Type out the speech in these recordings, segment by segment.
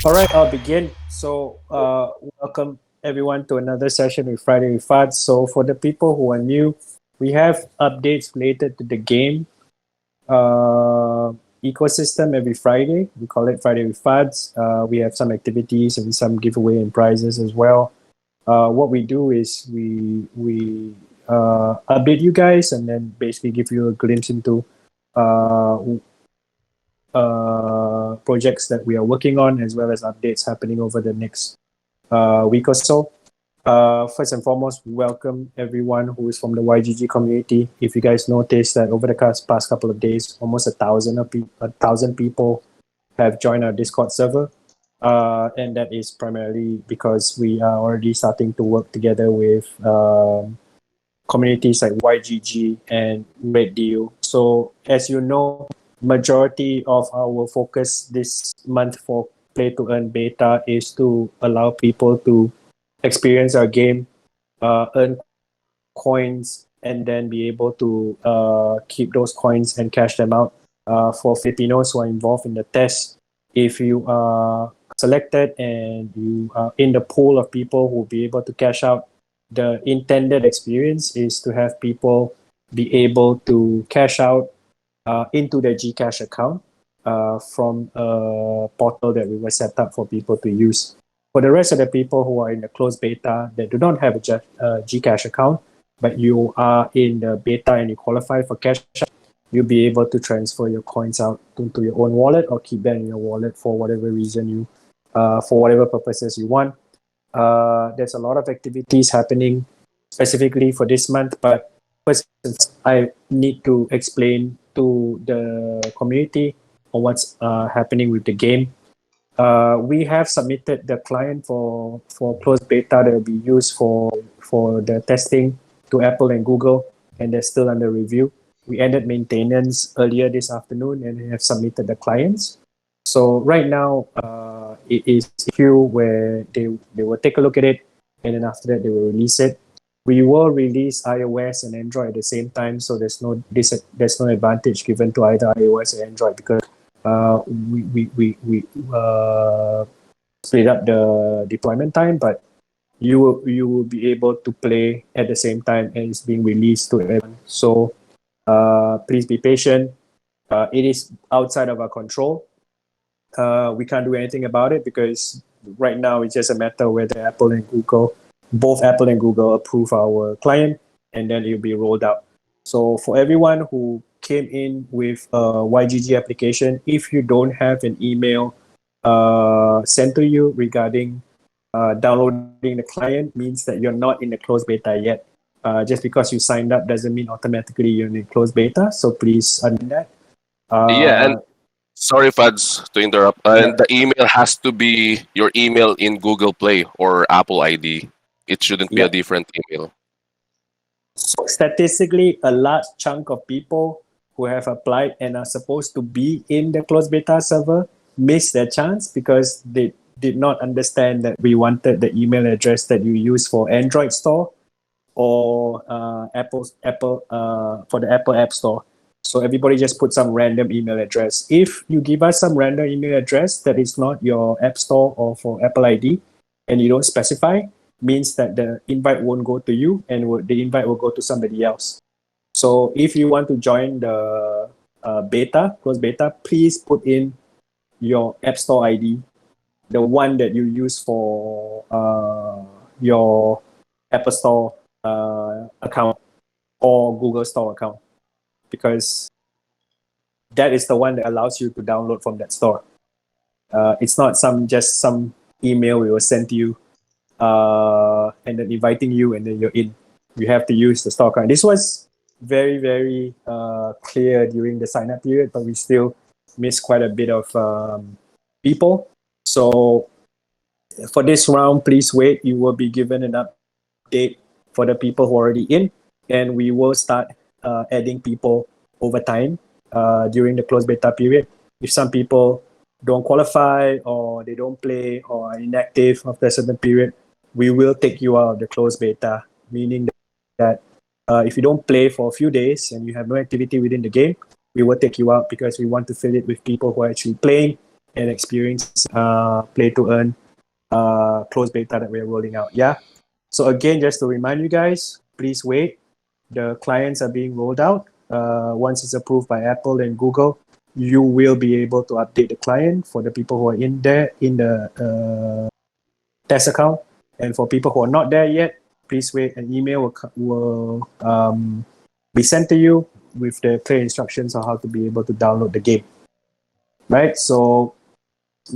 All right, I'll begin. So, welcome everyone to another session with Friday with Fads. So, for the people who are new, we have updates related to the game ecosystem every Friday. We call it Friday with Fads. We have some activities and some giveaway and prizes as well. What we do is we update you guys and then basically give you a glimpse into uh, projects that we are working on, as well as updates happening over the next week or so. First and foremost, we welcome everyone who is from the YGG community. If you guys noticed that over the past couple of days, almost a thousand people have joined our Discord server, and that is primarily because we are already starting to work together with communities like YGG and Red Deal. So, as you know, majority of our focus this month for Play-To-Earn beta is to allow people to experience our game, earn coins, and then be able to keep those coins and cash them out. For Filipinos who are involved in the test, if you are selected and you are in the pool of people who will be able to cash out, the intended experience is to have people be able to cash out into their Gcash account from a portal that we will set up for people to use. For the rest of the people who are in the closed beta that do not have a Gcash account, but you are in the beta and you qualify for cash out, you'll be able to transfer your coins out into your own wallet or keep them in your wallet for whatever reason you, for whatever purposes you want. There's a lot of activities happening specifically for this month, but first I need to explain to the community on what's happening with the game. We have submitted the client for closed beta that will be used for the testing to Apple and Google, and they're still under review. We ended maintenance earlier this afternoon and have submitted the clients. So right now, it is a queue where they will take a look at it, and then after that they will release it. We will release iOS and Android at the same time, so there's no advantage given to either iOS or Android because we split up the deployment time, but you will be able to play at the same time and it's being released to everyone. So please be patient. It is outside of our control. We can't do anything about it because right now it's just a matter whether both Apple and Google approve our client, and then it'll be rolled out. So for everyone who came in with a YGG application, if you don't have an email sent to you regarding downloading the client, means that you're not in the closed beta yet. Just because you signed up doesn't mean automatically you're in the closed beta. So please understand that. Yeah, and sorry, Fads, to interrupt. Yeah. And the email has to be your email in Google Play or Apple ID. It shouldn't be a Yeah. different email. So statistically, a large chunk of people who have applied and are supposed to be in the closed beta server miss their chance because they did not understand that we wanted the email address that you use for Android store or Apple for the Apple App Store. So everybody just put some random email address. If you give us some random email address that is not your App Store or for Apple ID, and you don't specify, means that the invite won't go to you and the invite will go to somebody else. So if you want to join the closed beta, please put in your App Store ID, the one that you use for your Apple Store account or Google Store account, because that is the one that allows you to download from that store. It's not just some email we will send to you and then inviting you and then you're in. You have to use the store account. This was very, very clear during the sign up period, but we still missed quite a bit of people. So for this round, please wait. You will be given an update for the people who are already in, and we will start adding people over time during the closed beta period. If some people don't qualify or they don't play or are inactive after a certain period, we will take you out of the closed beta, meaning that if you don't play for a few days and you have no activity within the game, we will take you out because we want to fill it with people who are actually playing and experience Play to Earn closed beta that we're rolling out. Yeah. So again, just to remind you guys, please wait. The clients are being rolled out. Once it's approved by Apple and Google, you will be able to update the client for the people who are in there in the test account. And for people who are not there yet, please wait. An email will be sent to you with the clear instructions on how to be able to download the game. Right? So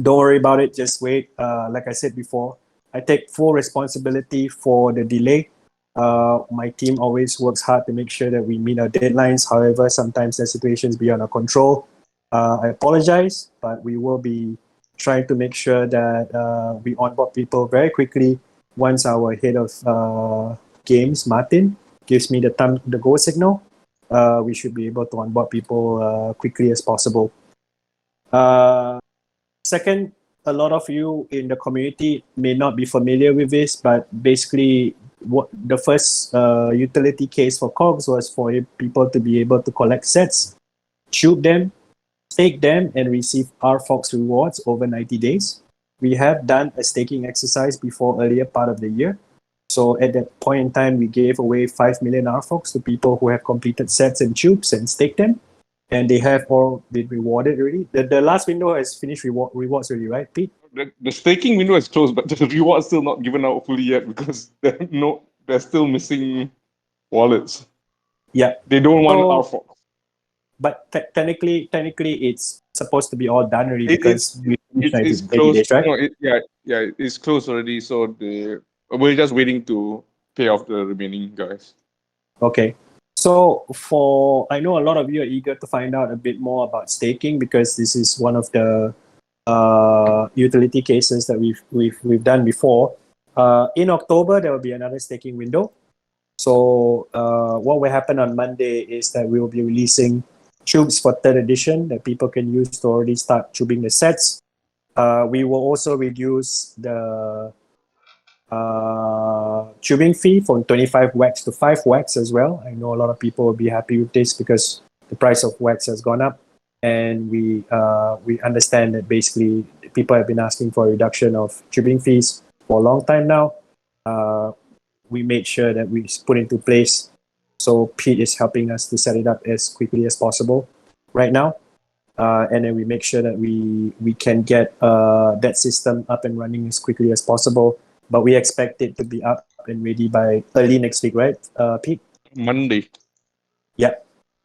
don't worry about it. Just wait. Like I said before, I take full responsibility for the delay. My team always works hard to make sure that we meet our deadlines. However, sometimes the situation is beyond our control. I apologize, but we will be trying to make sure that we onboard people very quickly once our head of games, Martin, gives me the go signal. We should be able to onboard people quickly as possible. Second, a lot of you in the community may not be familiar with this, but basically what the first utility case for KOGs was for people to be able to collect sets, CHOOB them, stake them, and receive RFOX rewards over 90 days. We have done a staking exercise before earlier part of the year. So at that point in time, we gave away 5 million RFOX to people who have completed sets and CHOOBs and staked them. And they have all been rewarded already. The last window has finished rewards already, right, Pete? The staking window is closed, but the reward's still not given out fully yet because they're still missing wallets. Yeah. They don't want RFOX. But technically, it's supposed to be all done already because it's closed, days, right? No, it's closed already. So we're just waiting to pay off the remaining guys. Okay. So I know a lot of you are eager to find out a bit more about staking because this is one of the utility cases that we've done before. In October, there will be another staking window. So what will happen on Monday is that we will be releasing CHOOBs for 3rd edition that people can use to already start CHOOBing the sets. We will also reduce the CHOOBing fee from 25 wax to 5 wax as well. I know a lot of people will be happy with this because the price of wax has gone up, and we understand that basically people have been asking for a reduction of CHOOBing fees for a long time now. We made sure that we put into place. So Pete is helping us to set it up as quickly as possible right now. And then we make sure that we can get that system up and running as quickly as possible. But we expect it to be up and ready by early next week, right, Pete? Monday. Yeah.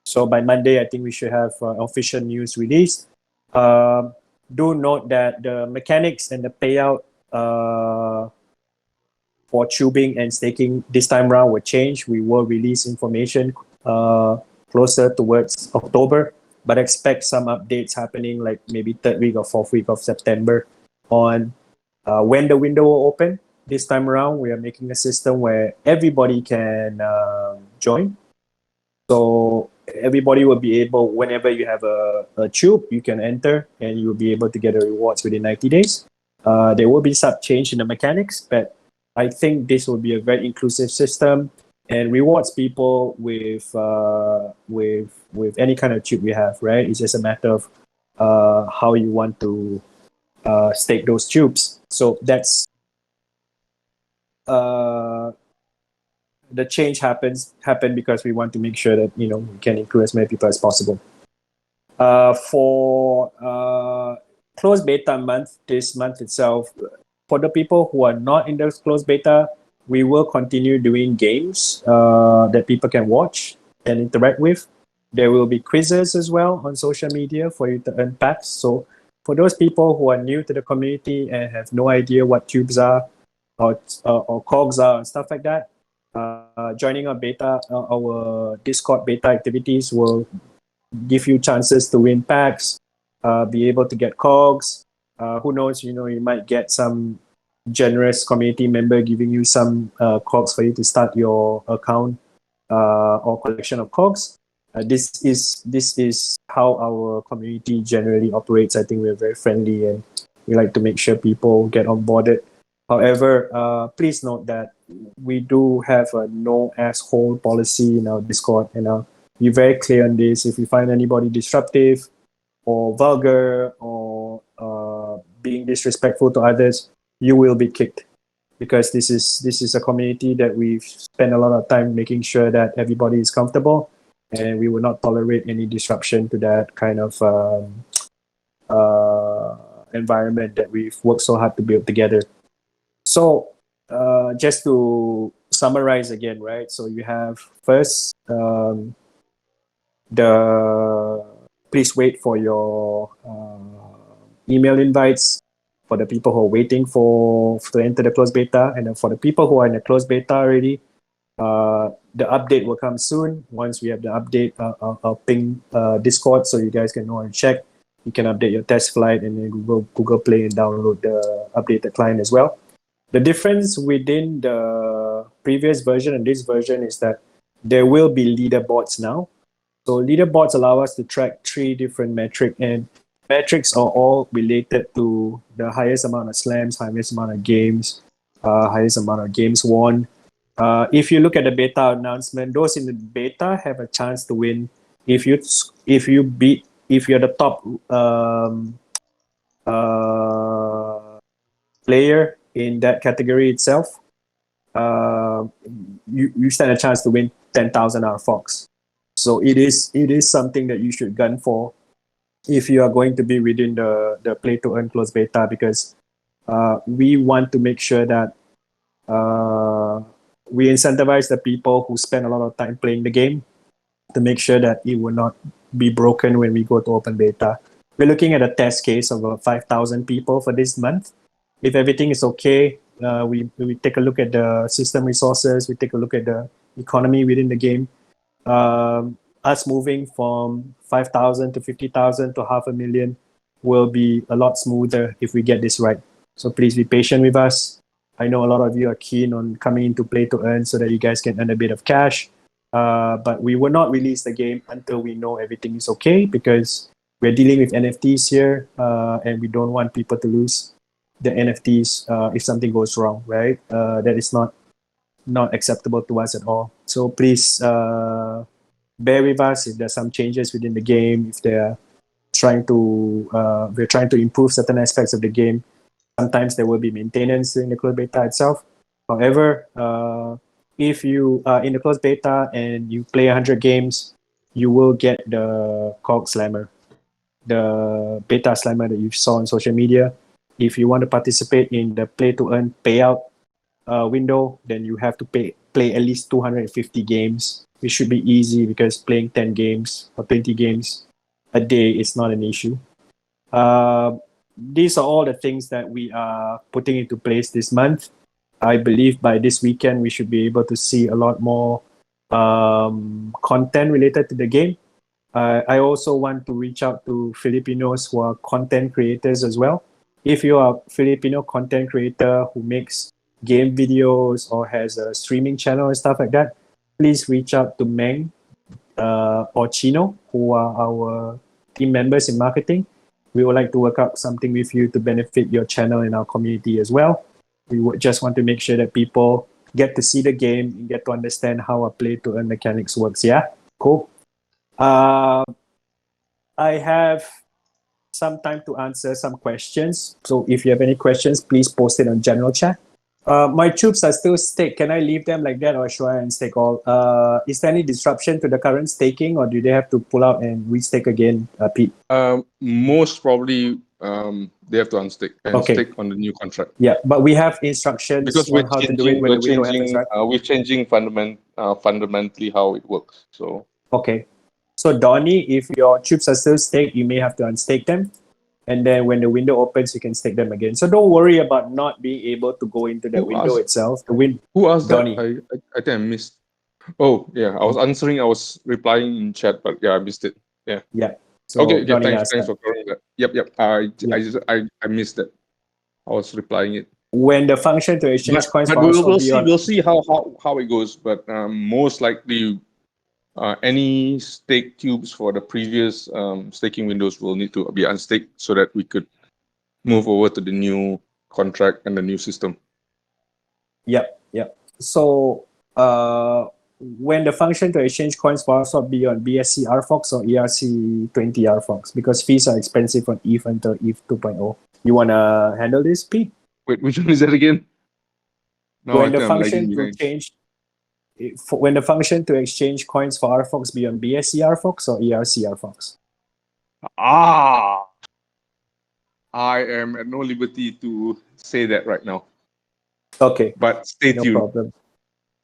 So by Monday, I think we should have official news released. Do note that the mechanics and the payout for CHOOBing and staking this time around will change. We will release information closer towards October, but expect some updates happening like maybe 3rd week or 4th week of September on when the window will open. This time around, we are making a system where everybody can join. So everybody will be able, whenever you have a CHOOB, you can enter and you'll be able to get the rewards within 90 days. There will be some change in the mechanics, but I think this will be a very inclusive system and rewards people with any kind of CHOOB we have, right? It's just a matter of how you want to stake those CHOOBs. So that's the change happened because we want to make sure that we can include as many people as possible. For closed beta month, this month itself, for the people who are not in the closed beta, we will continue doing games that people can watch and interact with. There will be quizzes as well on social media for you to earn packs. So for those people who are new to the community and have no idea what CHOOBs are or KOGs are and stuff like that, joining our Discord beta activities will give you chances to win packs, be able to get KOGs. Who knows, you might get some generous community member giving you some KOGs for you to start your account or collection of KOGs. This is how our community generally operates. I think we're very friendly and we like to make sure people get onboarded. However, please note that we do have a no asshole policy in our Discord, and I'll be very clear on this. If you find anybody disruptive or vulgar or being disrespectful to others, you will be kicked, because this is a community that we've spent a lot of time making sure that everybody is comfortable, and we will not tolerate any disruption to that kind of environment that we've worked so hard to build together. So just to summarize again, right? So you have first the please wait for your email invites for the people who are waiting to enter the closed beta, and then for the people who are in the closed beta already, the update will come soon. Once we have the update, I'll ping Discord so you guys can know and check. You can update your test flight and then Google Play and download the updated client as well. The difference within the previous version and this version is that there will be leaderboards now. So leaderboards allow us to track 3 different metrics, and metrics are all related to the highest amount of slams, highest amount of games, highest amount of games won. If you look at the beta announcement, those in the beta have a chance to win. If you're the top player in that category itself, you stand a chance to win 10,000 RFOX. So it is something that you should gun for if you are going to be within the Play-To-Earn closed beta, because we want to make sure that we incentivize the people who spend a lot of time playing the game to make sure that it will not be broken when we go to open beta. We're looking at a test case of about 5,000 people for this month. If everything is okay, we take a look at the system resources, we take a look at the economy within the game. Us moving from 5,000 to 50,000 to 500,000 will be a lot smoother if we get this right. So please be patient with us. I know a lot of you are keen on coming into Play-To-Earn so that you guys can earn a bit of cash. But we will not release the game until we know everything is okay, because we're dealing with NFTs here, and we don't want people to lose the NFTs if something goes wrong, right? That is not acceptable to us at all. So please bear with us if there's some changes within the game, if they're we're trying to improve certain aspects of the game. Sometimes there will be maintenance in the closed beta itself. However, if you are in the closed beta and you play 100 games, you will get the KOG slammer, the beta slammer that you saw on social media. If you want to participate in the Play-To-Earn payout window, then you have to play at least 250 games. It should be easy, because playing 10 games or 20 games a day is not an issue. These are all the things that we are putting into place this month. I believe by this weekend, we should be able to see a lot more content related to the game. I also want to reach out to Filipinos who are content creators as well. If you are a Filipino content creator who makes game videos or has a streaming channel and stuff like that, please reach out to Meng or Chino, who are our team members in marketing. We would like to work out something with you to benefit your channel and our community as well. We would just want to make sure that people get to see the game and get to understand how a Play-To-Earn mechanics works. Yeah, cool. I have some time to answer some questions. So if you have any questions, please post it on general chat. My CHOOBs are still staked. Can I leave them like that, or should I unstake all? Is there any disruption to the current staking, or do they have to pull out and restake again, Pete? Most probably they have to unstake and stake on the new contract. Yeah, but we have instructions because on how to do it when the window happens, right? We're changing fundamentally how it works. So okay. So Donnie, if your CHOOBs are still staked, you may have to unstake them. And then when the window opens, you can stake them again. So don't worry about not being able to go into the window itself. Who asked Donnie. that? I think I missed. Oh, yeah. I was answering. I was replying in chat, but yeah, I missed it. Yeah. Yeah. So okay. Donnie Thanks for covering that. Yep. I missed that. I was replying it. When the function to exchange coins, but we'll see how it goes. But most likely, any stake cubes for the previous staking windows will need to be unstaked so that we could move over to the new contract and the new system. Yep. So when the function to exchange coins for RFOX be on BSC RFOX or ERC20 RFOX, because fees are expensive on ETH until ETH 2.0. You want to handle this, Pete? Wait, which one is that again? No, when I the think I'm lagging function to behind. change, when the function to exchange coins for RFOX be on BSC RFOX or ERC RFOX? Ah, I am at no liberty to say that right now. Okay, But stay no tuned. problem.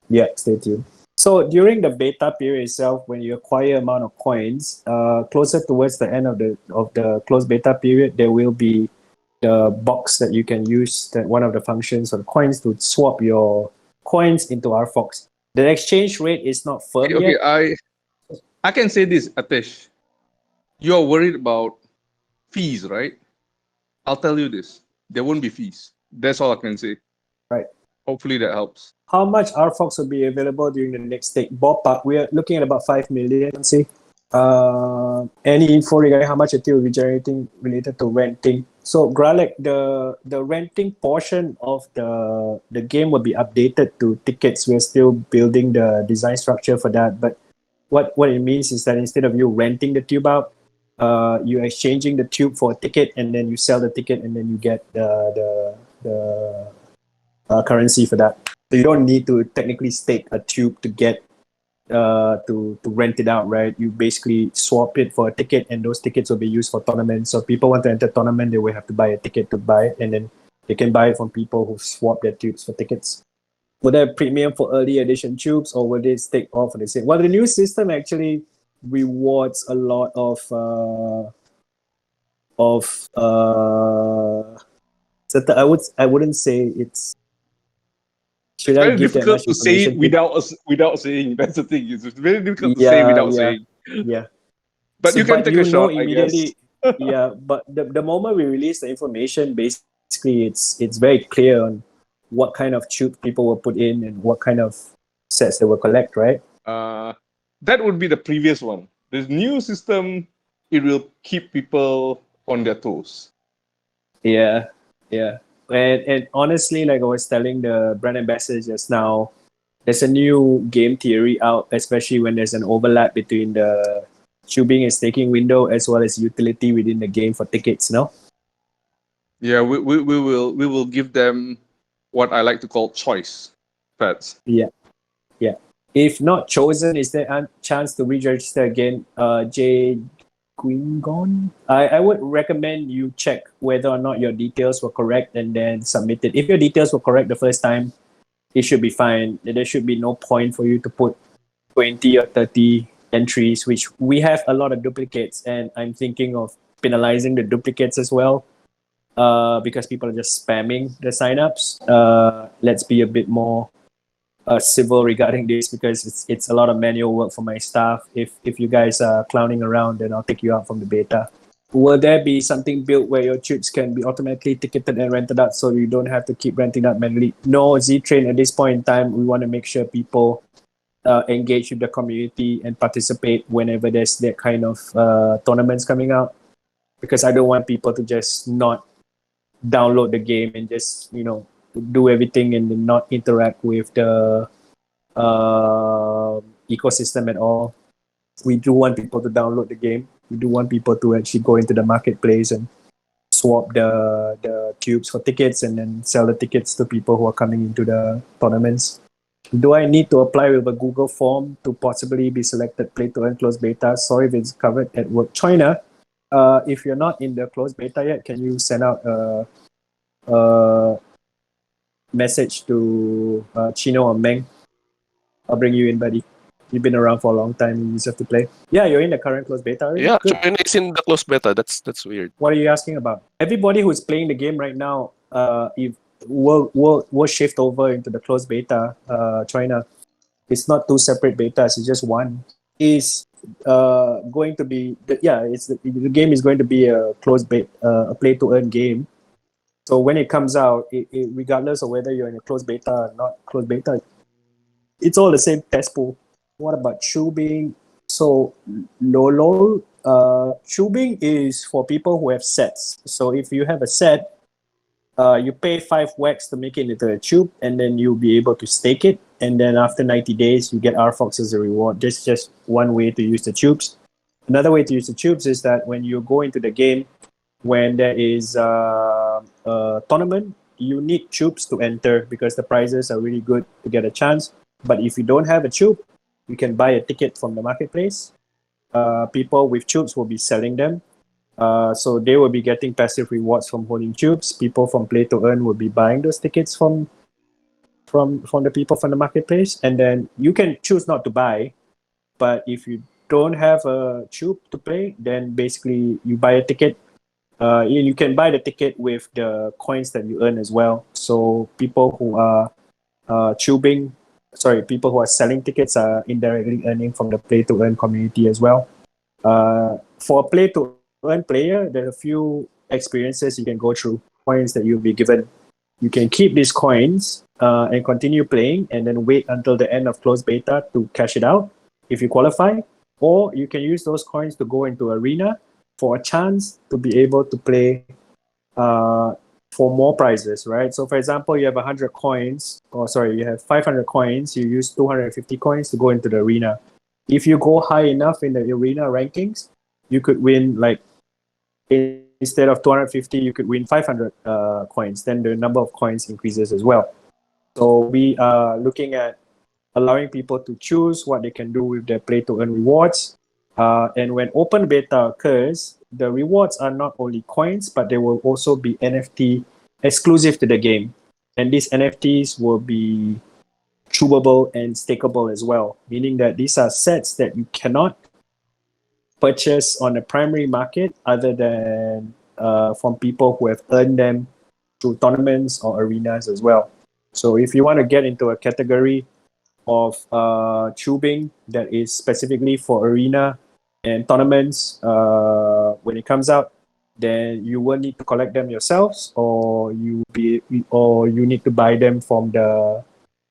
Yeah, stay tuned. So during the beta period itself, when you acquire amount of coins, closer towards the end of the closed beta period, there will be the box that you can use, that one of the functions or the coins to swap your coins into RFOX. The exchange rate is not firm Okay, yet. I can say this, Atish. You're worried about fees, right? I'll tell you this. There won't be fees. That's all I can say. Right. Hopefully that helps. How much RFOX will be available during the next stake? Ballpark, we are looking at about 5 million, say. Any info regarding how much it will be generating related to renting? So Gralek, the renting portion of the game will be updated to tickets. We're still building the design structure for that. But what it means is that instead of you renting the tube out, you're exchanging the tube for a ticket, and then you sell the ticket, and then you get the currency for that. So you don't need to technically stake a tube to get to rent it out, right? You basically swap it for a ticket, and those tickets will be used for tournaments. So people want to enter tournament, they will have to buy a ticket to buy it, and then they can buy it from people who swap their tubes for tickets. Will there be premium for early edition tubes, or will they stake all for the same? Well, the new system actually rewards a lot of I wouldn't say it's. Should It's I very give that difficult much to say information? it without saying. That's the thing. It's very difficult to say Yeah, without yeah, saying. yeah. But So, you can but take you a know shot, I guess. immediately. Yeah, but the moment we release the information, basically it's very clear on what kind of tube people will put in and what kind of sets they will collect, right? That would be the previous one. This new system, it will keep people on their toes. Yeah, yeah. And honestly, like I was telling the brand ambassador just now, there's a new game theory out, especially when there's an overlap between the tubing and staking window as well as utility within the game for tickets, no? Yeah, we will give them what I like to call choice pets. Yeah, yeah. If not chosen, is there a chance to re-register again? J Gwingon? I would recommend you check whether or not your details were correct and then submit it. If your details were correct the first time, it should be fine. There should be no point for you to put 20 or 30 entries, which we have a lot of duplicates, and I'm thinking of penalizing the duplicates as well, because people are just spamming the signups. Let's be a bit more civil regarding this, because it's a lot of manual work for my staff. If you guys are clowning around, then I'll take you out from the beta. Will there be something built where your tubes can be automatically ticketed and rented out so you don't have to keep renting out manually? No, Z-Train, at this point in time, we want to make sure people engage with the community and participate whenever there's that kind of tournaments coming out, because I don't want people to just not download the game and just, do everything and then not interact with the ecosystem at all. We do want people to download the game. We do want people to actually go into the marketplace and swap the tubes for tickets and then sell the tickets to people who are coming into the tournaments. Do I need to apply with a Google form to possibly be selected Play-To-Earn closed beta? Sorry if it's covered at work. China, if you're not in the closed beta yet, can you send out a message to Chino or Meng? I'll bring you in, buddy. You've been around for a long time. You just have to play. Yeah, you're in the current closed beta already? Yeah, Good. China is in the closed beta. That's weird. What are you asking about? Everybody who's playing the game right now, if will shift over into the closed beta. China, it's not two separate betas. It's just one. Is going to be the game is going to be a closed beta, a play to earn game. So when it comes out, regardless of whether you're in a closed beta or not closed beta, it's all the same test pool. What about CHOOBing? So LOL, CHOOBing is for people who have sets. So if you have a set, you pay 5 wax to make it into a tube, and then you'll be able to stake it. and then after 90 days, you get RFOX as a reward. This is just one way to use the CHOOBs. Another way to use the CHOOBs is that when you go into the game, when there is a tournament, you need CHOOBs to enter because the prizes are really good to get a chance. But if you don't have a CHOOB, you can buy a ticket from the marketplace. People with CHOOBs will be selling them. So they will be getting passive rewards from holding CHOOBs. People from Play-To-Earn will be buying those tickets from the people from the marketplace. And then you can choose not to buy. But if you don't have a CHOOB to play, then basically you buy a ticket. You can buy the ticket with the coins that you earn as well. So people who are people who are selling tickets are indirectly earning from the Play-To-Earn community as well. For a Play-To-Earn player, there are a few experiences you can go through, coins that you'll be given. You can keep these coins and continue playing and then wait until the end of closed beta to cash it out if you qualify. Or you can use those coins to go into arena for a chance to be able to play for more prizes, right? So for example, you have 100 coins, you have 500 coins, you use 250 coins to go into the arena. If you go high enough in the arena rankings, you could win instead of 250, you could win 500 coins. Then the number of coins increases as well. So we are looking at allowing people to choose what they can do with their Play-To-Earn rewards. And when open beta occurs, the rewards are not only coins, but they will also be NFT exclusive to the game. And these NFTs will be choobable and stakeable as well, meaning that these are sets that you cannot purchase on the primary market other than from people who have earned them through tournaments or arenas as well. So if you want to get into a category of CHOOBing that is specifically for arena and tournaments when it comes out, then you will need to collect them yourselves, or you need to buy them from the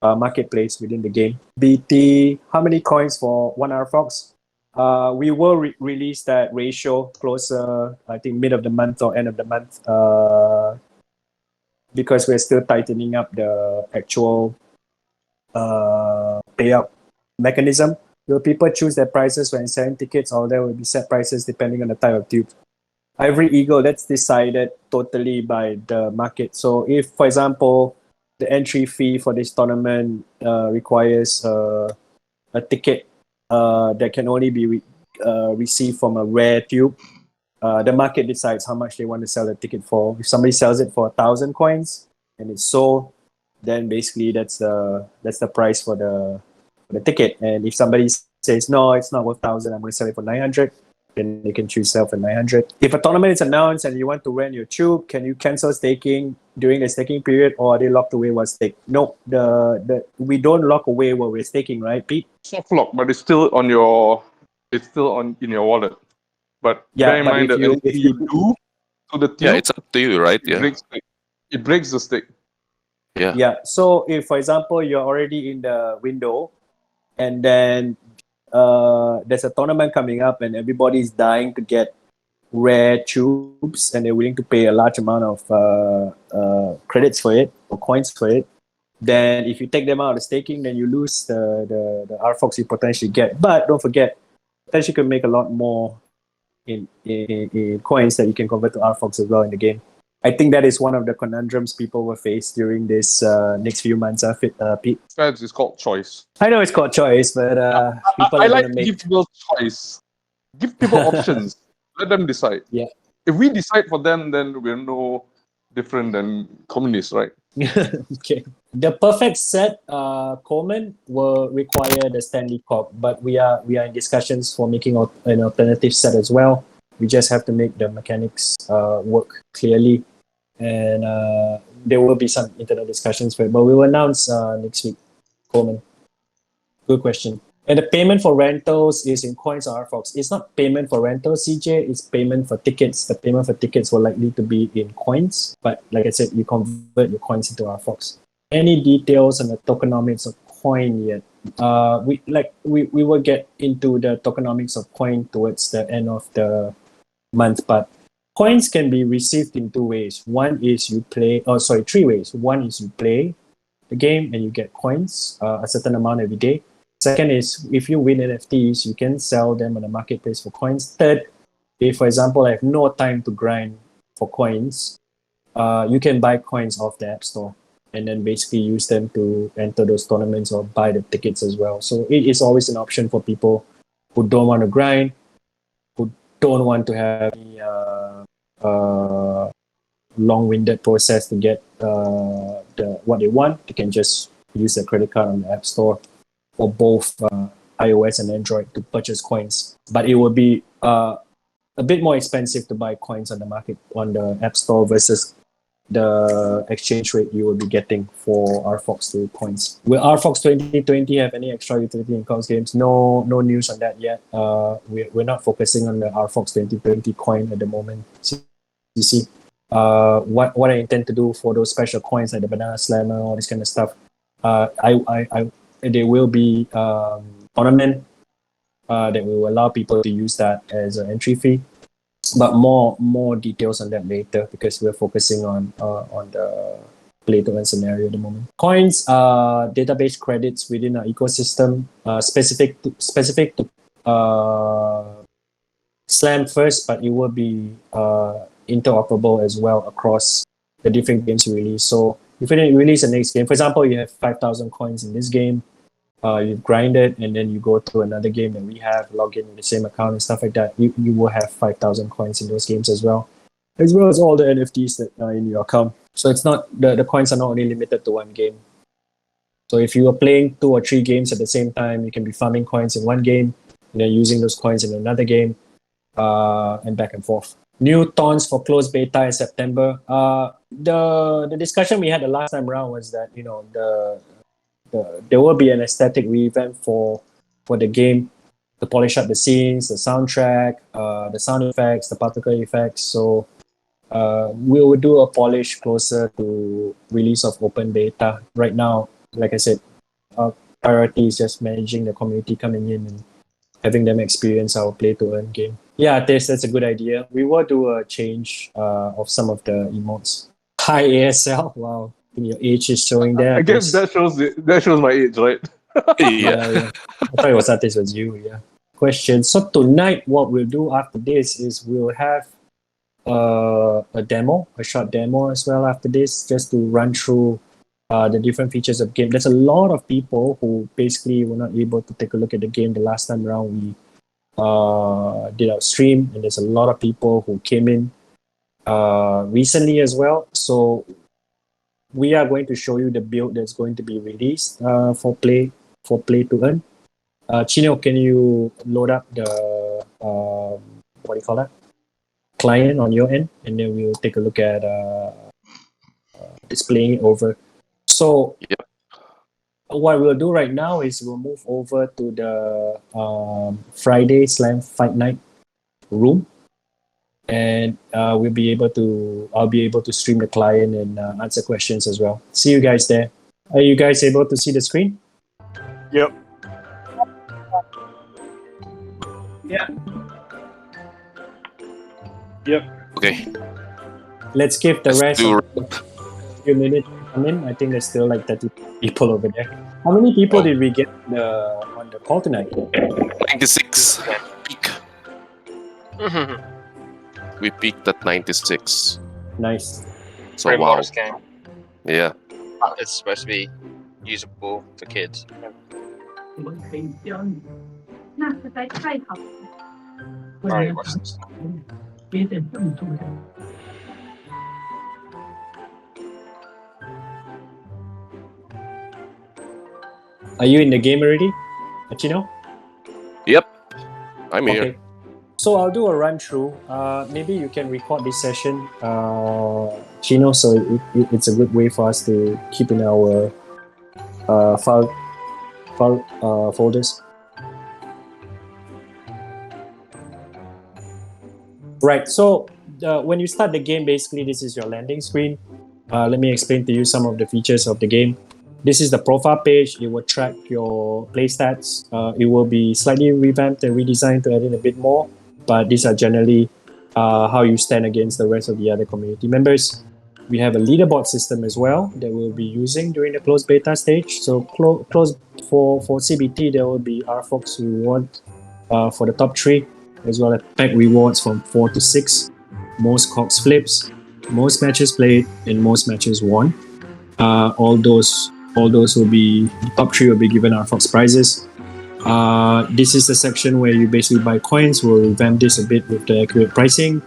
marketplace within the game. BT, how many coins for one RFOX? We will release that ratio closer, I think mid of the month or end of the month, because we're still tightening up the actual payout mechanism. Will people choose their prices when selling tickets, or there will be set prices depending on the type of tube? Ivory Eagle, that's decided totally by the market. So if, for example, the entry fee for this tournament requires a ticket that can only be received from a rare tube, the market decides how much they want to sell the ticket for. If somebody sells it for 1,000 coins and it's sold, then basically that's the price for the ticket. And if somebody says no, it's not worth 1,000, I'm going to sell it for 900, then they can choose sell for 900. If a tournament is announced and you want to rent your CHOOB, can you cancel staking during the staking period, or are they locked away while stake? No, we don't lock away while we're staking, right, Pete? Soft lock, but it's still in your wallet. But bear in mind that anything you do to the tube, it's up to you, right? It breaks the stake. Yeah. So if, for example, you're already in the window, and then there's a tournament coming up, and everybody's dying to get rare CHOOBs, and they're willing to pay a large amount of credits for it or coins for it, then if you take them out of the staking, then you lose the RFOX you potentially get. But don't forget, potentially you can make a lot more in coins that you can convert to RFOX as well in the game. I think that is one of the conundrums people will face during this next few months. Pete? Fads is called choice. I know it's called choice, but people I are like going to to make... give people choice. Give people options. Let them decide. Yeah. If we decide for them, then we're no different than communists, right? Okay. The perfect set, Coleman, will require the Stanley Cup, but we are in discussions for making an alternative set as well. We just have to make the mechanics work clearly, and there will be some internal discussions for it, but we will announce next week. Coleman, good question. And the payment for rentals is in coins or RFOX. It's not payment for rentals, CJ. It's payment for tickets. The payment for tickets will likely to be in coins, but like I said, you convert your coins into RFOX. Any details on the tokenomics of coin yet? We will get into the tokenomics of coin towards the end of the month, but coins can be received in two ways. One is you play, three ways. One is you play, the game and you get coins, a certain amount every day. Second is if you win NFTs, you can sell them on the marketplace for coins. Third, if for example I have no time to grind for coins, you can buy coins off the App Store and then basically use them to enter those tournaments or buy the tickets as well. So it is always an option for people who don't want to grind, who don't want to have any long-winded process to get what they want. They can just use a credit card on the App Store for both iOS and Android to purchase coins. But it will be a bit more expensive to buy coins on the market on the App Store versus the exchange rate you will be getting for RFOX to coins. Will RFOX 2020 have any extra utility in COGS games? No news on that yet. We're not focusing on the RFOX 2020 coin at the moment. So, you see, what I intend to do for those special coins like the Banana Slammer, all this kind of stuff, there will be tournament that will allow people to use that as an entry fee. But more details on that later because we're focusing on the Play-To-Earn scenario at the moment. Coins are database credits within our ecosystem, specific to Slam first, but it will be interoperable as well across the different games you release. So if you release the next game, for example, you have 5,000 coins in this game, you grind it, and then you go to another game that we have, log in with the same account and stuff like that. You will have 5,000 coins in those games as well as all the NFTs that are in your account. So it's not the coins are not only limited to one game. So if you are playing 2 or 3 games at the same time, you can be farming coins in one game and then using those coins in another game, and back and forth. New tons for closed beta in September. The discussion we had the last time around was that there will be an aesthetic revamp for the game to polish up the scenes, the soundtrack, the sound effects, the particle effects. So we will do a polish closer to release of open beta. Right now, like I said, our priority is just managing the community coming in and having them experience our Play-To-Earn game. Yeah, that's a good idea. We will do a change of some of the emotes. Hi ASL. Wow. Your age is showing there. I guess that shows my age, right? Yeah. I thought it was artist was you. Yeah. Question. So tonight, what we'll do after this is we'll have a demo, a short demo as well after this, just to run through the different features of the game. There's a lot of people who basically were not able to take a look at the game the last time around. We did our stream, and there's a lot of people who came in recently as well. So we are going to show you the build that's going to be released for Play-To-Earn. Chino, can you load up the what do you call that? Client on your end, and then we'll take a look at displaying it over. So what we'll do right now is we'll move over to the Friday Slam Fight Night room, and I'll be able to stream the client and answer questions as well. See you guys there. Are you guys able to see the screen? Yep. Yeah. Yep. Okay. Let's give the Let's rest do- a few minutes to come in. I think there's still like 30 people over there. How many people did we get on the call tonight? 96 peak. We peaked at 96. Nice. So Very wow. modest game. Yeah. It's supposed to be usable for kids. 我可以教你，那实在太好了。 Alright, watch this. 别的这么多人， Are you in the game already, Chino? Yep. I'm here. Okay. So I'll do a run through. Maybe you can record this session, Chino, so it's a good way for us to keep in our file folders. Right. So when you start the game, basically this is your landing screen. Let me explain to you some of the features of the game. This is the profile page. It will track your play stats. It will be slightly revamped and redesigned to add in a bit more, but these are generally how you stand against the rest of the other community members. We have a leaderboard system as well that we'll be using during the closed beta stage. So close for CBT, there will be RFOX reward for the top 3, as well as pack rewards from 4 to 6, most COGs flips, most matches played, and most matches won. All those will be, the top 3 will be given RFOX prizes. This is the section where you basically buy coins. We'll revamp this a bit with the accurate pricing.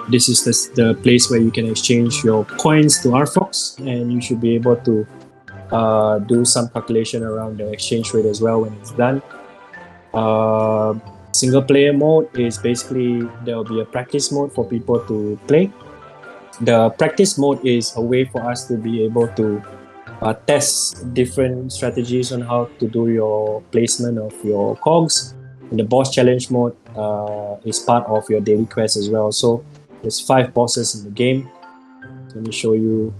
This is the place where you can exchange your coins to RFOX, and you should be able to do some calculation around the exchange rate as well when it's done. Single player mode is basically, there will be a practice mode for people to play. The practice mode is a way for us to be able to test different strategies on how to do your placement of your COGs. And the boss challenge mode is part of your daily quest as well. So there's 5 bosses in the game. Let me show you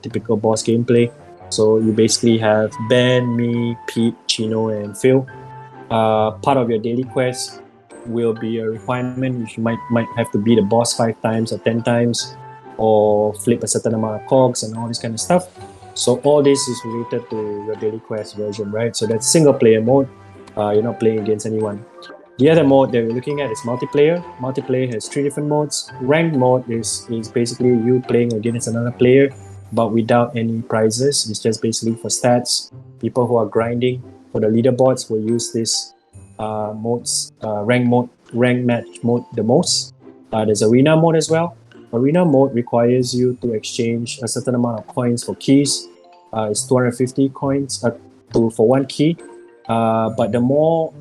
typical boss gameplay. So you basically have Ben, me, Pete, Chino, and Phil. Part of your daily quest will be a requirement, which you might have to beat the boss 5 times or 10 times, or flip a certain amount of COGs and all this kind of stuff. So all this is related to your daily quest version, right? So that's single player mode. You're not playing against anyone. The other mode that we're looking at is multiplayer. Multiplayer has 3 different modes. Ranked mode is basically you playing against another player, but without any prizes. It's just basically for stats. People who are grinding for the leaderboards will use this modes, rank match mode the most. There's arena mode as well. Arena mode requires you to exchange a certain amount of coins for keys. It's 250 coins for 1 key. But the more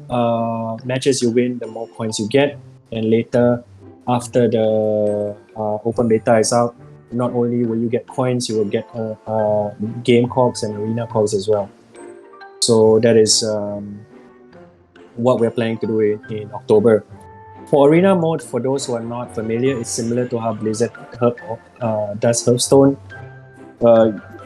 matches you win, the more coins you get. And later, after the open beta is out, not only will you get coins, you will get game COGs and arena COGs as well. So that is what we're planning to do in October. For arena mode, for those who are not familiar, it's similar to how Blizzard does Hearthstone.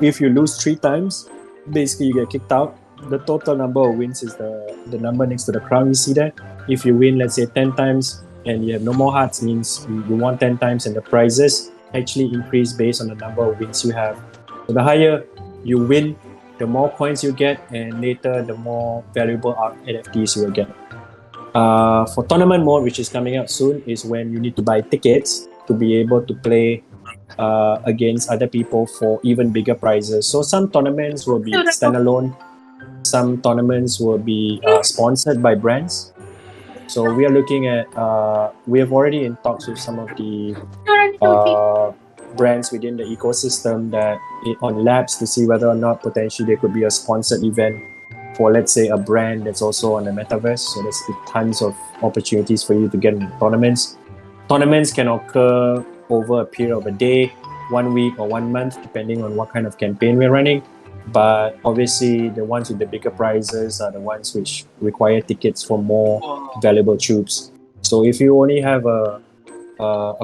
If you lose 3 times, basically you get kicked out. The total number of wins is the number next to the crown. You see that? If you win, let's say 10 times, and you have no more hearts, means you won 10 times, and the prizes actually increase based on the number of wins you have. So the higher you win, the more coins you get, and later the more valuable NFTs you will get. For tournament mode, which is coming out soon, is when you need to buy tickets to be able to play against other people for even bigger prizes. So some tournaments will be standalone. Some tournaments will be sponsored by brands. So we are looking at, we have already in talks with some of the brands within the ecosystem that on labs to see whether or not potentially there could be a sponsored event for, let's say, a brand that's also on the metaverse. So there's tons of opportunities for you to get into tournaments. Tournaments can occur over a period of a day, 1 week, or 1 month, depending on what kind of campaign we're running. But obviously, the ones with the bigger prizes are the ones which require tickets for more valuable CHOOBs. So if you only have a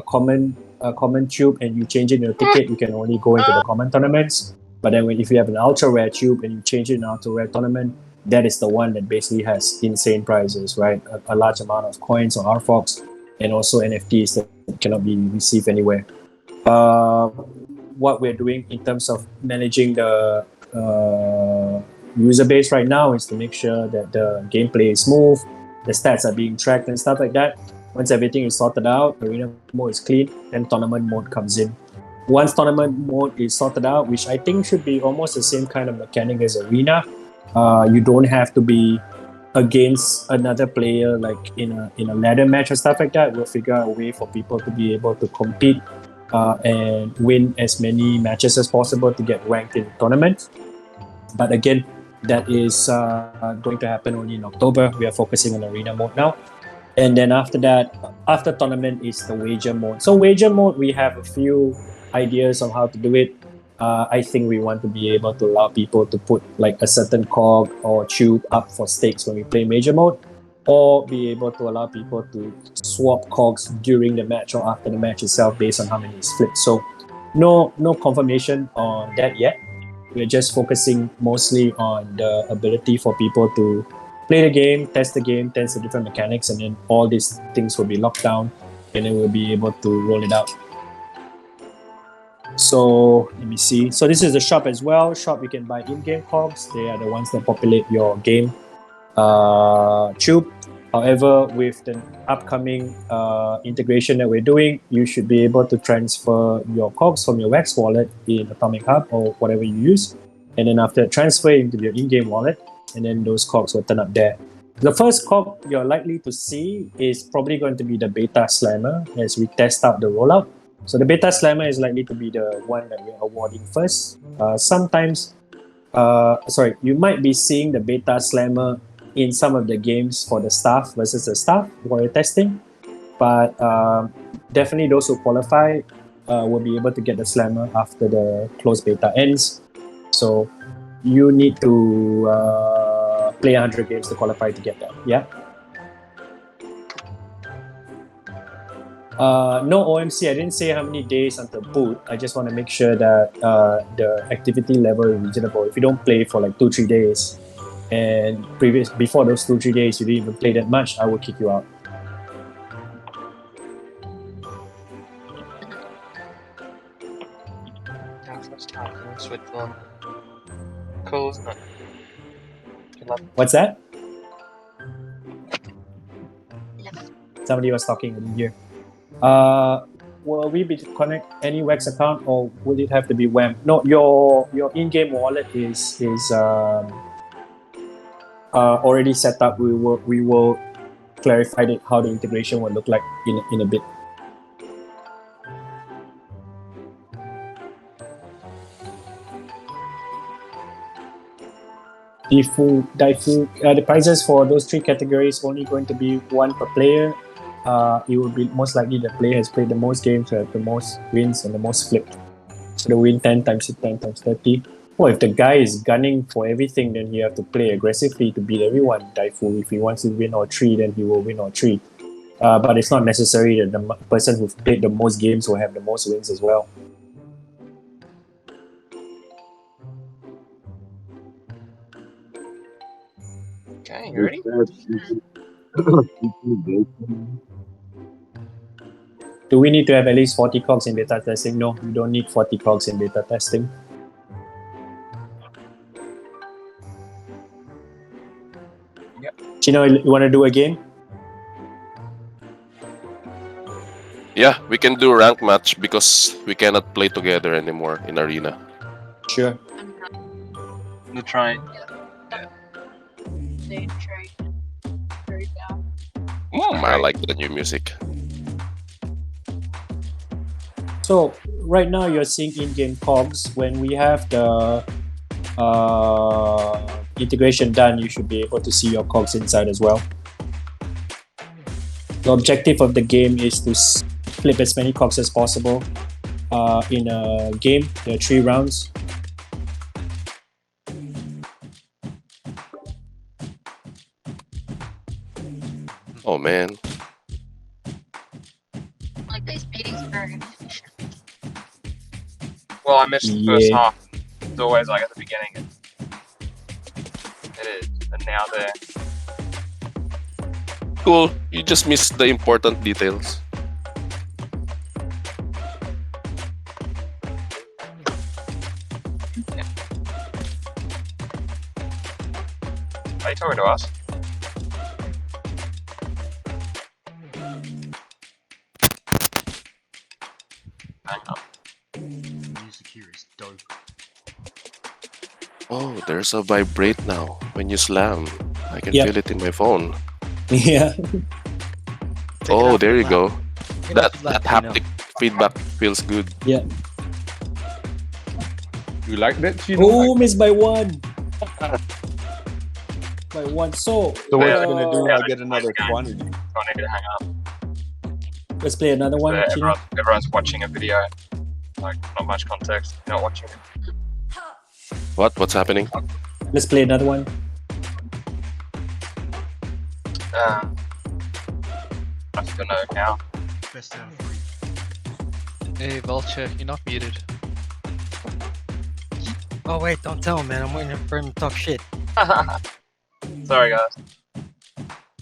common CHOOB and you change it in a ticket, you can only go into the common tournaments. But then if you have an ultra rare CHOOB and you change it in an ultra rare tournament, that is the one that basically has insane prizes, right? A large amount of coins or RFOX, and also NFTs that cannot be received anywhere. What we're doing in terms of managing the user base right now is to make sure that the gameplay is smooth, the stats are being tracked and stuff like that. Once everything is sorted out, arena mode is clean, then tournament mode comes in. Once tournament mode is sorted out, which I think should be almost the same kind of mechanic as arena, you don't have to be against another player like in a ladder match or stuff like that. We'll figure out a way for people to be able to compete and win as many matches as possible to get ranked in the tournament. But again, that is going to happen only in October. We are focusing on arena mode now. And then after that, after tournament is the wager mode. So wager mode, we have a few ideas on how to do it. I think we want to be able to allow people to put like a certain COG or CHOOB up for stakes when we play major mode, or be able to allow people to swap COGs during the match or after the match itself based on how many is flipped. So no confirmation on that yet. We're just focusing mostly on the ability for people to play the game, test the different mechanics, and then all these things will be locked down, and then we'll be able to roll it out. So let me see. So this is the shop as well. Shop, you can buy in-game COGs. They are the ones that populate your game. CHOOB. However, with the upcoming integration that we're doing, you should be able to transfer your COGs from your Wax wallet in Atomic Hub or whatever you use, and then after transfer into your in-game wallet, and then those COGs will turn up there. The first COG you're likely to see is probably going to be the Beta Slammer as we test out the rollout. So the Beta Slammer is likely to be the one that we're awarding first. You might be seeing the Beta Slammer in some of the games for the staff versus the staff while you're testing, but definitely those who qualify will be able to get the Slammer after the closed beta ends. So you need to play 100 games to qualify to get that. Yeah. No OMC, I didn't say how many days until boot. I just want to make sure that the activity level is reasonable. If you don't play for like 2-3 days, and before those 2-3 days you didn't even play that much, I will kick you out. Cool, isn't it? What's that? Somebody was talking in here. Will we be to connect any Wax account, or will it have to be WAM? No, your in-game wallet is already set up. We will clarify how the integration will look like in a bit. The prizes for those 3 categories only going to be 1 per player. It will be most likely the player has played the most games, have the most wins and the most flipped. So the win 10 times 10 times 30. Well, if the guy is gunning for everything, then you have to play aggressively to beat everyone. Daifu, if he wants to win all 3, then he will win all 3. But it's not necessary that the person who's played the most games will have the most wins as well. Okay, you ready? Do we need to have at least 40 COGs in beta testing? No, you don't need 40 COGs in beta testing. Yep. Chino, you want to do a game? Yeah, we can do a rank match because we cannot play together anymore in arena. Sure. The train. I like the new music. So right now you're seeing in-game COGs. When we have the integration done, you should be able to see your COGs inside as well. The objective of the game is to flip as many COGs as possible in a game. There are 3 rounds. Oh man. Like these meetings are very inefficient. Well, I missed the first half. It's always like at the beginning. It is, and now there. Cool. You just missed the important details. Are you talking to us? Hang on. Music here is dope. Oh, there's a vibrate now when you slam. I can Yep. feel it in my phone. Yeah. Oh, there you go. Take it That off the lap, haptic feedback feels good. Yeah. You like that, Chino? Oh, missed by 1. By 1. So So what Yeah. you gonna do? Yeah, I get another okay. quantity. I need to hang up. let's play another one. So Chino. everyone's watching a video. Like, not much context. Not watching it. What's happening? Let's play another one. I just don't know now. Best out of 3. Hey, Vulture, you're not muted. Oh wait, don't tell him, man. I'm waiting for him to talk shit. Sorry, guys.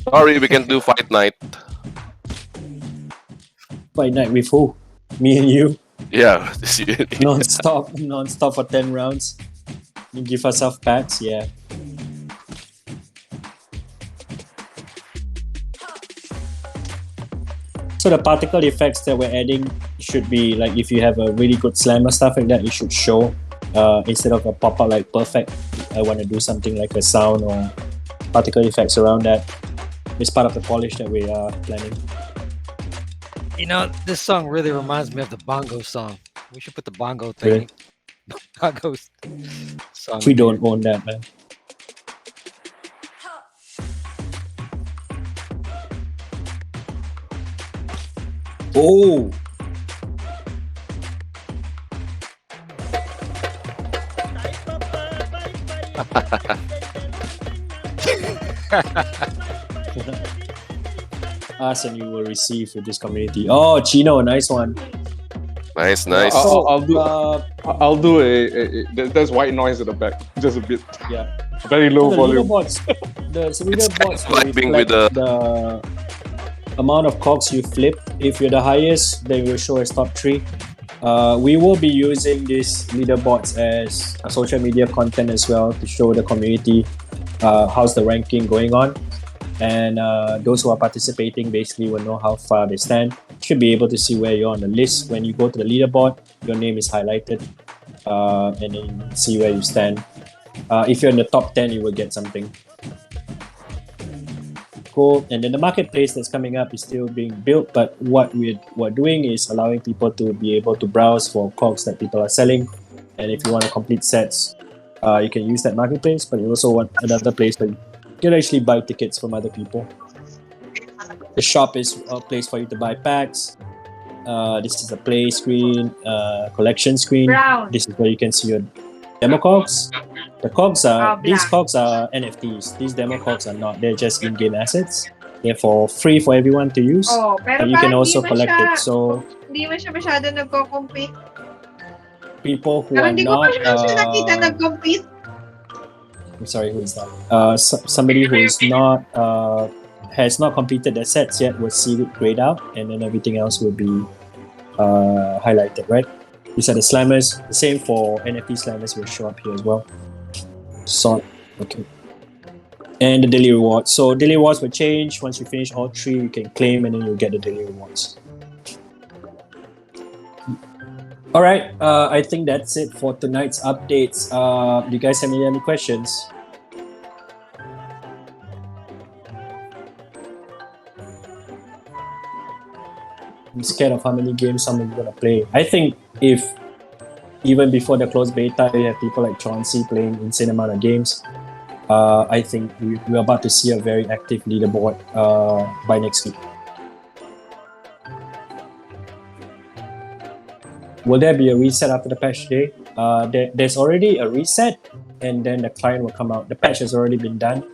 Sorry, we can do fight night. Fight night with who? Me and you. Yeah. non-stop for 10 rounds. You give ourselves packs, yeah. So the particle effects that we're adding should be like if you have a really good slammer, stuff like that, it should show instead of a pop-up like perfect. I want to do something like a sound or particle effects around that. It's part of the polish that we are planning. You know, this song really reminds me of the bongo song. We should put the bongo thing. Really? Bongo song. We don't own that, man. Oh! Ask and you will receive with this community. Oh, Chino, nice one. Nice. I'll do there's white noise at the back, just a bit. Yeah. Very low the volume. leaderboards will vibing with reflect the amount of COGs you flip. If you're the highest, they will show as top 3. We will be using these leaderboards as a social media content as well to show the community how's the ranking going on. And those who are participating basically will know how far they stand. Should be able to see where you're on the list. When you go to the leaderboard, your name is highlighted and then you see where you stand. If you're in the top 10, you will get something. Cool. And then the marketplace that's coming up is still being built, but what we're doing is allowing people to be able to browse for COGs that people are selling. And if you want to complete sets, you can use that marketplace, but you also want another place where you can actually buy tickets from other people. The shop is a place for you to buy packs. This is a play screen, collection screen. This is where you can see your demo COGs. The COGs are these COGs are NFTs. These demo COGs are not. They're just in-game assets. They're for free for everyone to use. Pero You can parang also di man collect siya- it. So Hindi man siya masyado nagko-compete. people who Pero are hindi ko pa not, siya nakita nag-compete. I'm sorry, who is that? Somebody who is not has not completed their sets yet will see it grayed out, and then everything else will be highlighted, right? These are the slammers. The same for NFT slammers will show up here as well. Sort, okay. And the daily rewards. So daily rewards will change once you finish all 3. You can claim, and then you'll get the daily rewards. All right, I think that's it for tonight's updates. Do you guys have any questions? I'm scared of how many games someone's gonna play. I think if even before the closed beta, you have people like Chauncey playing insane amount of games, I think we're about to see a very active leaderboard by next week. Will there be a reset after the patch today? There's already a reset, and then the client will come out. The patch has already been done.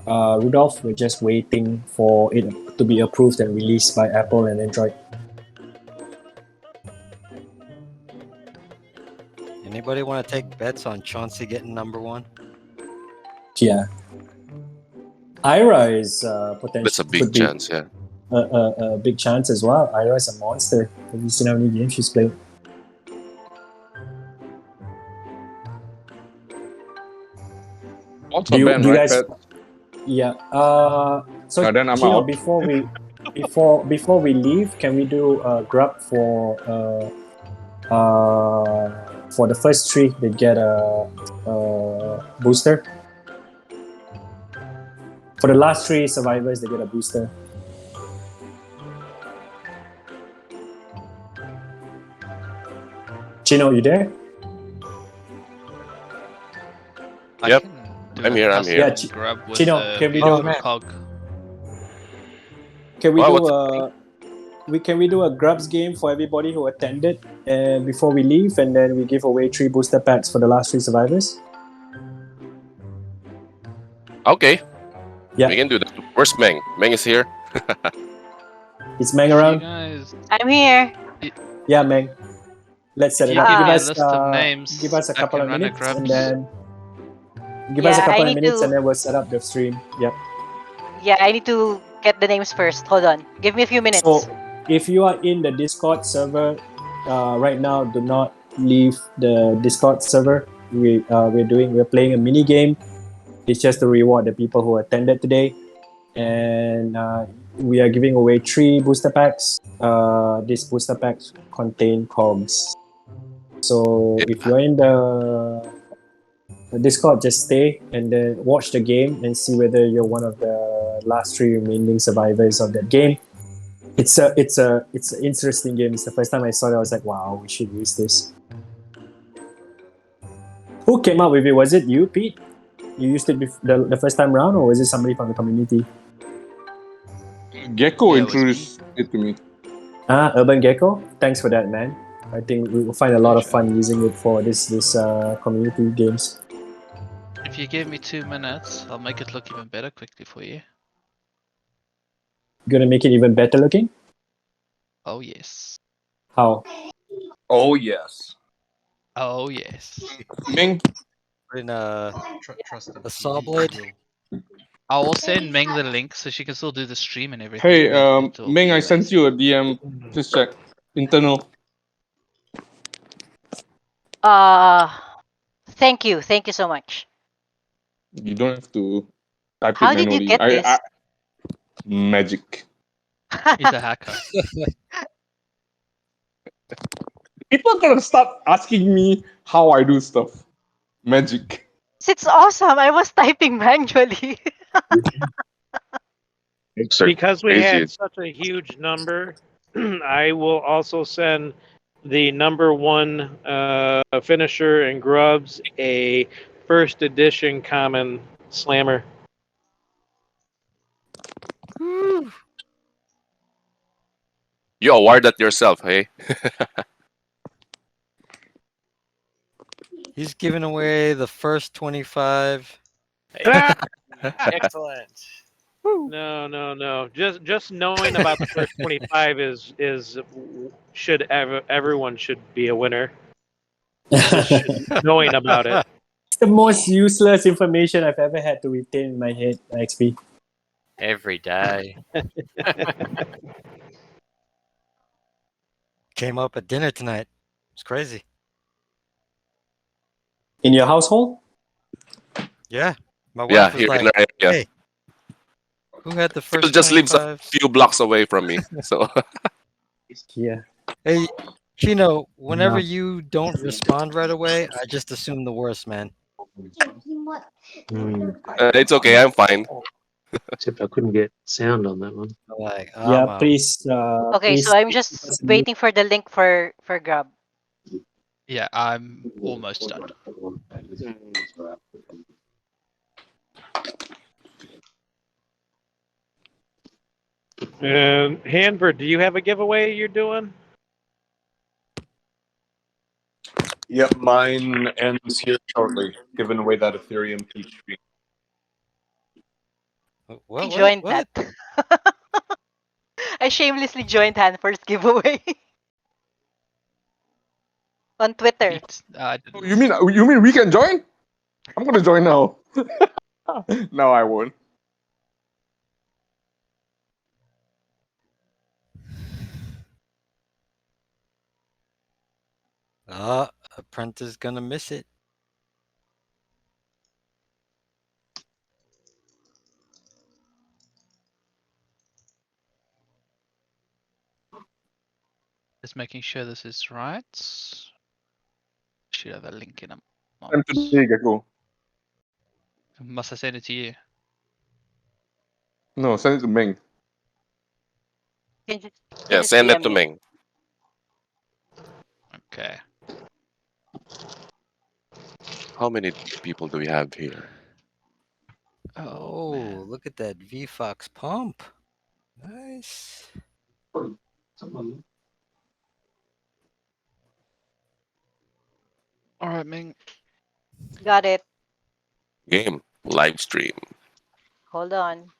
Rudolph, we're just waiting for it to be approved and released by Apple and Android. Anybody want to take bets on Chauncey getting #1? Yeah. Ira is potential. That's a big chance, yeah. A big chance as well. Ira is a monster. Have you seen how many games she's played? Also Do Ben, you right? guys? Pat? Yeah. So Then I'm Chino, out. before we leave, can we do a grub for the first 3? They get a booster. For the last 3 survivors, they get a booster. Chino, you there? Yep. I'm here. Yeah, Grab with Chino, the can we do- cog. Can we Well, can we do a grubs game for everybody who attended and before we leave, and then we give away 3 booster packs for the last 3 survivors? Okay. Yeah. We can do that. Where's Meng? Meng is here. Is Meng You around? guys, I'm here. Yeah, Meng. Let's set it you up. give Give me a us list of names, give us a I couple can of run the minutes, and grubs. then give us a Yeah, couple I of need minutes, to- and then we'll set up the stream. Yep. Yeah, I need to get the names first. Hold on. Give me a few minutes. So if you are in the Discord server, right now, do not leave the Discord server. We're playing a mini game. It's just to reward the people who attended today, and we are giving away 3 booster packs. These booster packs contain KOGs. So if you're in the Discord, just stay and then watch the game and see whether you're one of the last 3 remaining survivors of that game. It's an interesting game. It's the first time I saw it. I was like, wow, we should use this. Who came up with it? Was it you, Pete? You used it the first time around, or was it somebody from the community? Gecko Yeah, it was introduced it to me. Urban Gecko. Thanks for that, man. I think we will find a lot of fun using it for this community games. If you give me 2 minutes, I'll make it look even better quickly for you. Gonna make it even better looking? Oh yes. How? Oh yes. Oh yes. Ming, Put in Trust them. a saw blade. I will send Ming the link so she can still do the stream and everything. hey, but it'll Ming, be I sent lazy. you a DM. Just check. Internal. Thank you so much. You don't have to type How it did you manually. get this? Magic. He's a hacker. People are gonna start asking me how I do stuff. Magic. It's awesome. I was typing manually. Because we had such a huge number, I will also send the number 1 finisher and Grubs a first edition common slammer. You award that yourself, hey? He's giving away the first 25. Excellent. No. Just knowing about the first 25 everyone should be a winner. Knowing about it. It's the most useless information I've ever had to retain in my head, XP. Every day. Came up at dinner tonight. It's crazy. In your household? Yeah. My wife Yeah, was here like, in our area. hey, who had the Phil first just lives a 25? few blocks away from me, so Yeah. Hey, Chino, whenever No. you don't respond right away, I just assume the worst, man. it's okay. I'm fine. Except I couldn't get sound on that one. Like, Yeah, I'm out. please. Okay, please so I'm just waiting for the link for Grub. Yeah, I'm almost done. Hanford, do you have a giveaway you're doing? Yep, mine ends here shortly. Giving away that Ethereum peach tree. What? Joined that. I shamelessly joined Hanford's giveaway on Twitter. You mean we can join? I'm gonna join now. No, I won't. Apprentice gonna miss it. Just making sure this is right. Should have a link in a Time to dig, Gecko. Must I send it to you? No, send it to Ming. Yeah, send it to Ming. Okay. How many people do we have here? Oh, look at that VFox pump. Nice. All right, Ming. Got it. Game live stream. Hold on.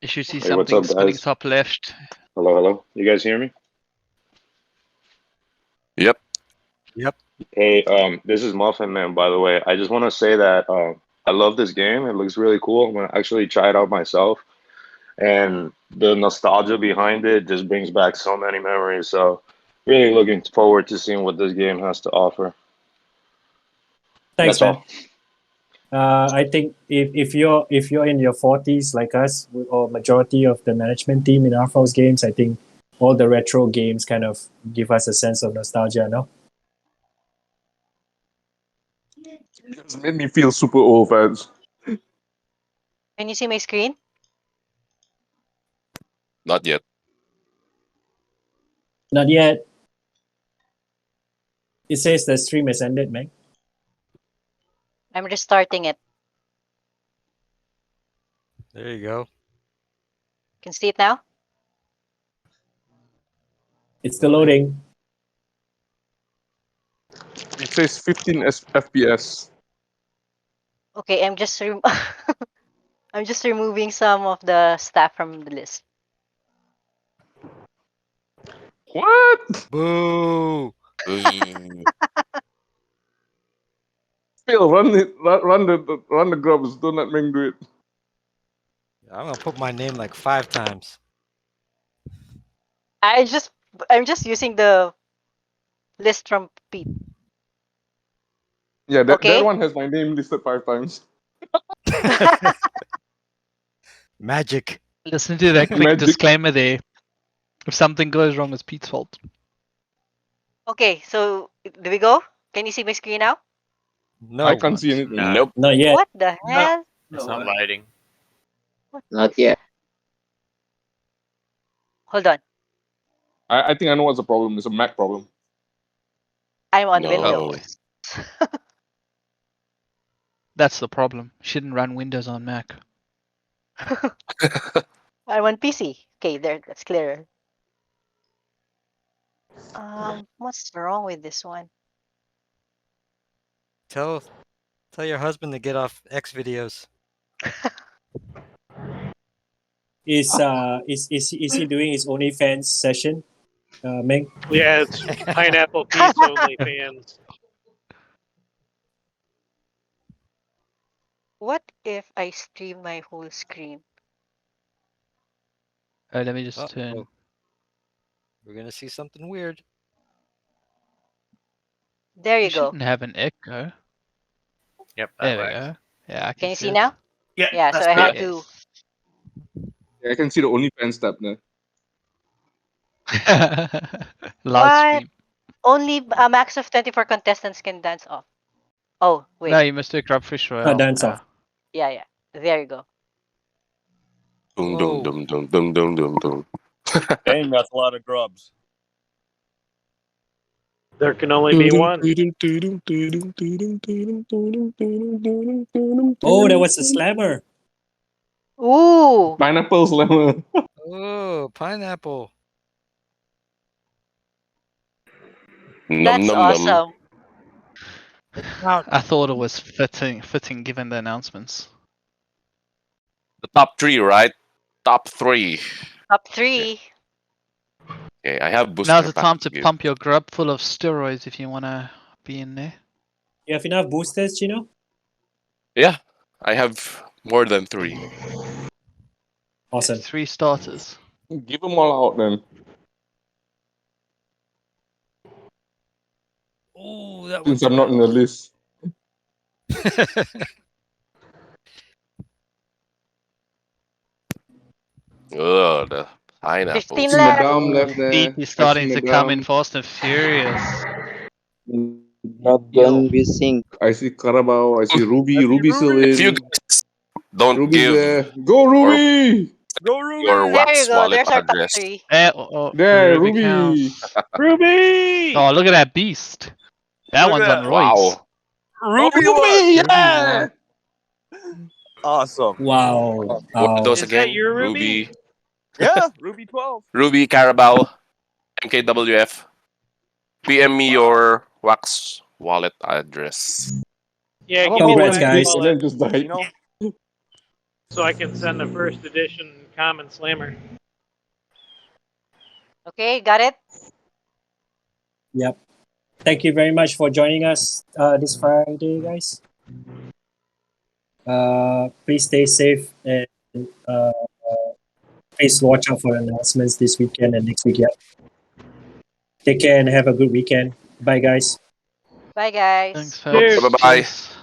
You should see Hey, what's something up, spinning guys? top left. Hello. You guys hear me? Yep. Hey, this is Muffin Man, by the way. I just want to say that I love this game. It looks really cool. I'm gonna actually try it out myself. and the nostalgia behind it just brings back so many memories. So really looking forward to seeing what this game has to offer. Thanks, That's all. I think if you're in your 40s like us, or majority of the management team in RFOX games, I think all the retro games kind of give us a sense of nostalgia, no? It's made me feel super old, fans. Can you see my screen? Not yet. Not yet. It says the stream has ended, man. I'm restarting it. There you go. Can see it now? It's still loading. It says 15 FPS. Okay, I'm just I'm just removing some of the staff from the list. What? Boo! Phil, run the grubs. Don't let Ming do it. I'm gonna put my name like 5 times. I'm just using the list from Pete. Yeah, that Okay. one has my name listed 5 times. Magic. Listen to that quick Magic. disclaimer there. If something goes wrong, it's Pete's fault. Okay, so do we go? Can you see my screen now? No. I can't see anything. Nope. Not yet. What the hell? It's not lighting. Not yet. Hold on. I think I know what's the problem. It's a Mac problem. I'm on No. Windows. That's the problem. Shouldn't run Windows on Mac. I'm on PC. Okay, there. That's clearer. What's wrong with this one? Tell your husband to get off X videos. Is he doing his OnlyFans session, Meng? Yeah, it's Pineapple Pete's only fans. What if I stream my whole screen? Let me just turn. We're gonna see something weird. There you You go. shouldn't have an echo. Yep, that There we works. go. Yeah, I Can you see it. now? Yeah, Yeah, so that's I have good. to. Yeah, I can see the OnlyFans tab there. Live What? stream. Only a max of 24 contestants can dance off. Oh, wait. No, you must do Crabfish Royale. Dance off. Yeah. There you go. Dum dum dum dum dum dum dum dum. Dang, that's a lot of grubs. There can only be one. Oh, there was a slammer. Ooh. Pineapple slammer. Oh, pineapple. Num That's num awesome. I thought it was fitting given the announcements. The top 3, right? Top 3. Top 3. Okay, I have booster. Now's the pack time to give. pump your grub full of steroids if you wanna be in there. You have enough boosters, Chino? Yeah, I have more than 3. Awesome. 3 starters. Give them all out then. Oh, that Since one's I'm not in the list. Oh, the pineapple. 15 See left. Madame left there. Pete is starting I see to come in Madame. fast and furious. Not gonna be synced. I see Carabao. I see Ruby. Ruby still If you in. guys don't Ruby's give there. Go Ruby! Go Ruby! your There wax you go. wallet There's our top address, 3. There, Ruby Ruby. counts. Ruby! Oh, look at that beast. That Look one's at on that. Royce. wow. Ruby Ruby, one! yeah! Awesome. Wow. What are Wow. those Is that again? your Ruby? Yeah, Ruby 12. Ruby, Carabao, MKWF. PM me your wax wallet address. Yeah, How give me the Congrats, wax guys. And wallet then just died. You know? so I can send the first edition Common Slammer. Okay, got it? Yep. Thank you very much for joining us this Friday, guys. Please stay safe and please watch out for announcements this weekend and next week. Yeah. Take care and have a good weekend. Bye, guys. Bye, guys. Thanks, Cheers. folks. Bye-bye. Cheers.